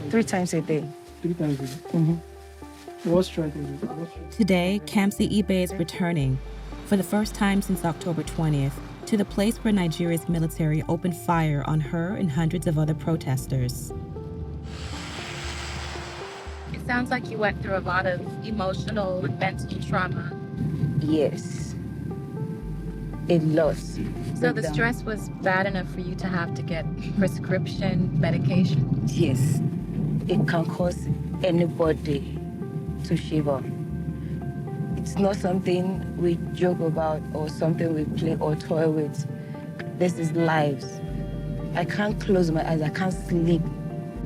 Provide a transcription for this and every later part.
3 times a day. 3 times a day? Mm-hmm. What strength is it? Today, Kamsi Ibe is returning, for the first time since October 20th, to the place where Nigeria's military opened fire on her and hundreds of other protesters. It sounds like you went through a lot of emotional and mental trauma. Yes. A lot. So the stress was bad enough for you to have to get prescription medication? Yes. It can cause anybody to shiver. It's not something we joke about or something we play or toy with. This is lives. I can't close my eyes, I can't sleep.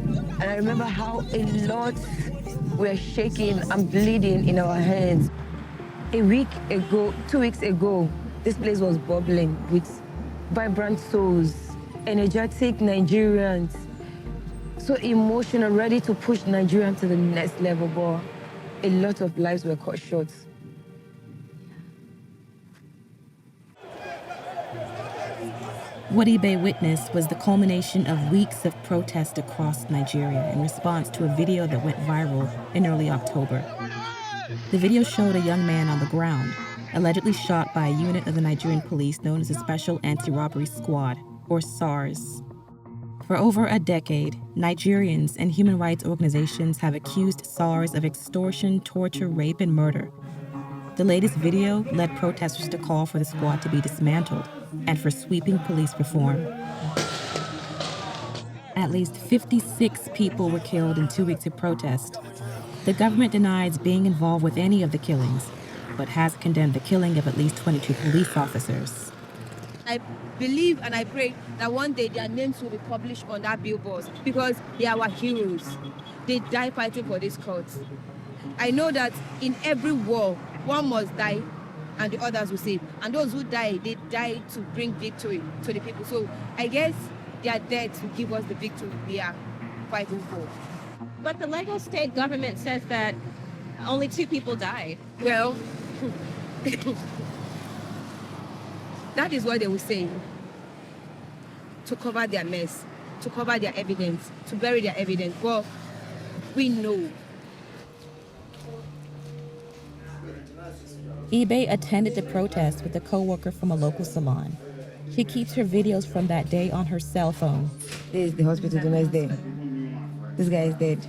And I remember how a lot were shaking and bleeding in our hands. A week ago, 2 weeks ago, this place was bubbling with vibrant souls, energetic Nigerians, so emotional, ready to push Nigeria to the next level, but a lot of lives were cut short. What Ibe witnessed was the culmination of weeks of protest across Nigeria in response to a video that went viral in early October. The video showed a young man on the ground, allegedly shot by a unit of the Nigerian police known as the Special Anti-Robbery Squad, or SARS. For over a decade, Nigerians and human rights organizations have accused SARS of extortion, torture, rape, and murder. The latest video led protesters to call for the squad to be dismantled and for sweeping police reform. At least 56 people were killed in 2 weeks of protest. The government denies being involved with any of the killings, but has condemned the killing of at least 22 police officers. I believe and I pray that one day their names will be published on that billboard because they are our heroes. They die fighting for this cause. I know that in every war, one must die and the others will save. And those who die, they die to bring victory to the people. So I guess their death will give us the victory we are fighting for. But the Lagos state government says that only 2 people died. Well, that is what they will say. To cover their mess, to cover their evidence, to bury their evidence. Well, we know. Ibe attended the protest with a co-worker from a local salon. She keeps her videos from that day on her cell phone. This is the hospital the next day. This guy is dead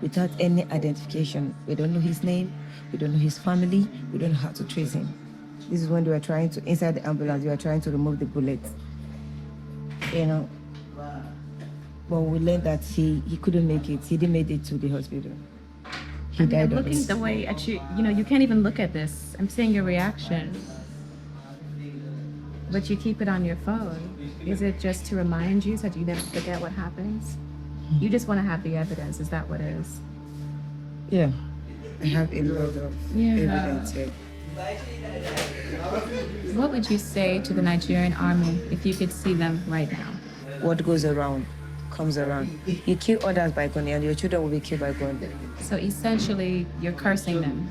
without any identification. We don't know his name, we don't know his family, we don't know how to trace him. This is when they were trying to, inside the ambulance, they were trying to remove the bullets. You know. But we learned that he couldn't make it. He didn't make it to the hospital. He died I'm of looking it. the way at you, you can't even look at this. I'm seeing your reaction. But you keep it on your phone. Is it just to remind you so that you never forget what happens? You just want to have the evidence, is that what it is? Yeah. I have a lot of evidence here. What would you say to the Nigerian army if you could see them right now? What goes around comes around. You kill others by gun and your children will be killed by gun. So essentially, you're cursing them.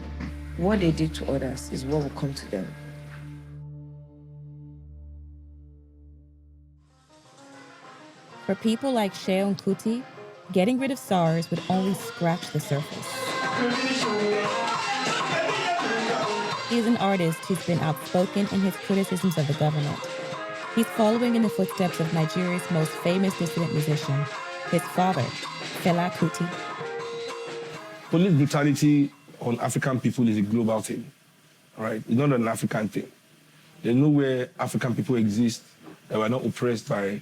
What they did to others is what will come to them. For people like Sheon Kuti, getting rid of SARS would only scratch the surface. He is an artist who's been outspoken in his criticisms of the government. He's following in the footsteps of Nigeria's most famous dissident musician, his father, Fela Kuti. Police brutality on African people is a global thing, all right? It's not an African thing. There's nowhere African people exist that were not oppressed by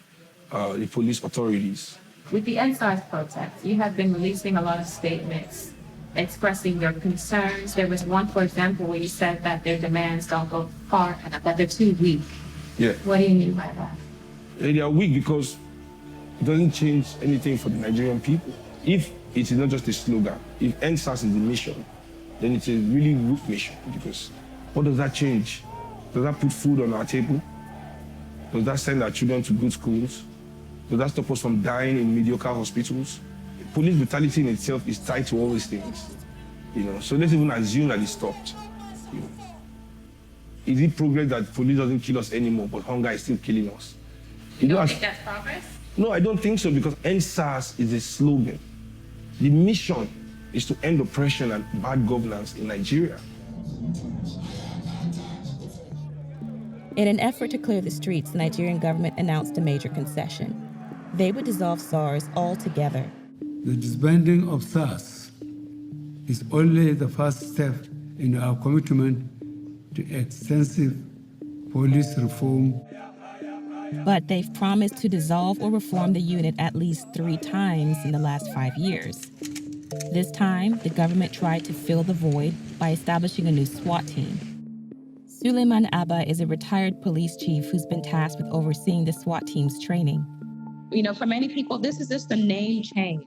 the police authorities. With the NSARS protest, you have been releasing a lot of statements expressing your concerns. There was one, for example, where you said that their demands don't go far enough, that they're too weak. Yeah. What do you mean by that? They are weak because it doesn't change anything for the Nigerian people. If it is not just a slogan, if NSAS is the mission, then it's a really weak mission, because what does that change? Does that put food on our table? Does that send our children to good schools? Does that stop us from dying in mediocre hospitals? Police brutality in itself is tied to all these things, So let's even assume that it stopped. Is it progress that police doesn't kill us anymore, but hunger is still killing us? You don't think that's progress? No, I don't think so, because NSAS is a slogan. The mission is to end oppression and bad governance in Nigeria. In an effort to clear the streets, the Nigerian government announced a major concession. They would dissolve SARS altogether. The disbanding of SARS is only the first step in our commitment to extensive police reform. But they've promised to dissolve or reform the unit at least 3 times in the last 5 years. This time, the government tried to fill the void by establishing a new SWAT team. Suleiman Abba is a retired police chief who's been tasked with overseeing the SWAT team's training. You know, for many people, this is just a name change.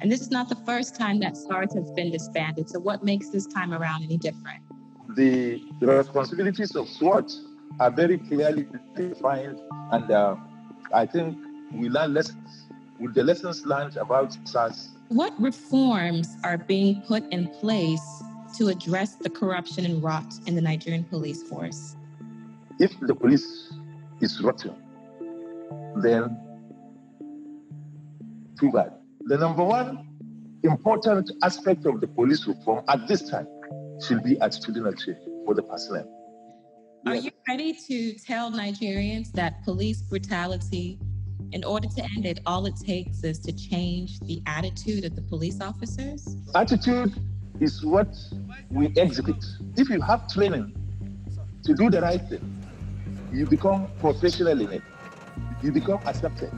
And this is not the first time that SARS has been disbanded. So what makes this time around any different? The responsibilities of SWAT are very clearly defined. And I think we learn lessons. With the lessons learned about SARS. What reforms are being put in place to address the corruption and rot in the Nigerian police force? If the police is rotten, then too bad. The number one important aspect of the police reform at this time should be attitudinal change for the personnel. Are you ready to tell Nigerians that police brutality, in order to end it, all it takes is to change the attitude of the police officers? Attitude is what we exhibit. If you have training to do the right thing, you become professional in it. You become accepted.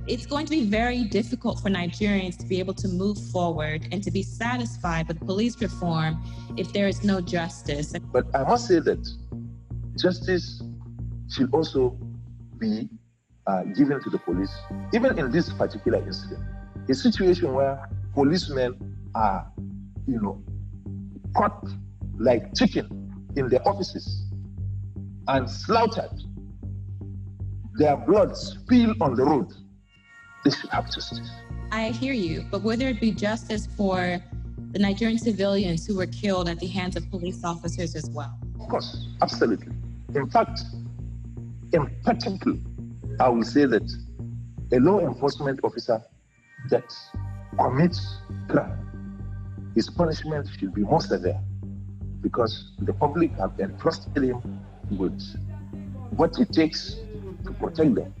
It's going to be very difficult for Nigerians to be able to move forward and to be satisfied with police reform if there is no justice. But I must say that justice should also be given to the police. Even in this particular incident, a situation where policemen are, caught like chicken in their offices and slaughtered, their blood spill on the road. They should have justice. I hear you, but will there be justice for the Nigerian civilians who were killed at the hands of police officers as well? Of course, absolutely. In fact, emphatically, I will say that a law enforcement officer that commits crime, his punishment should be more severe because the public have entrusted him with what it takes to protect them.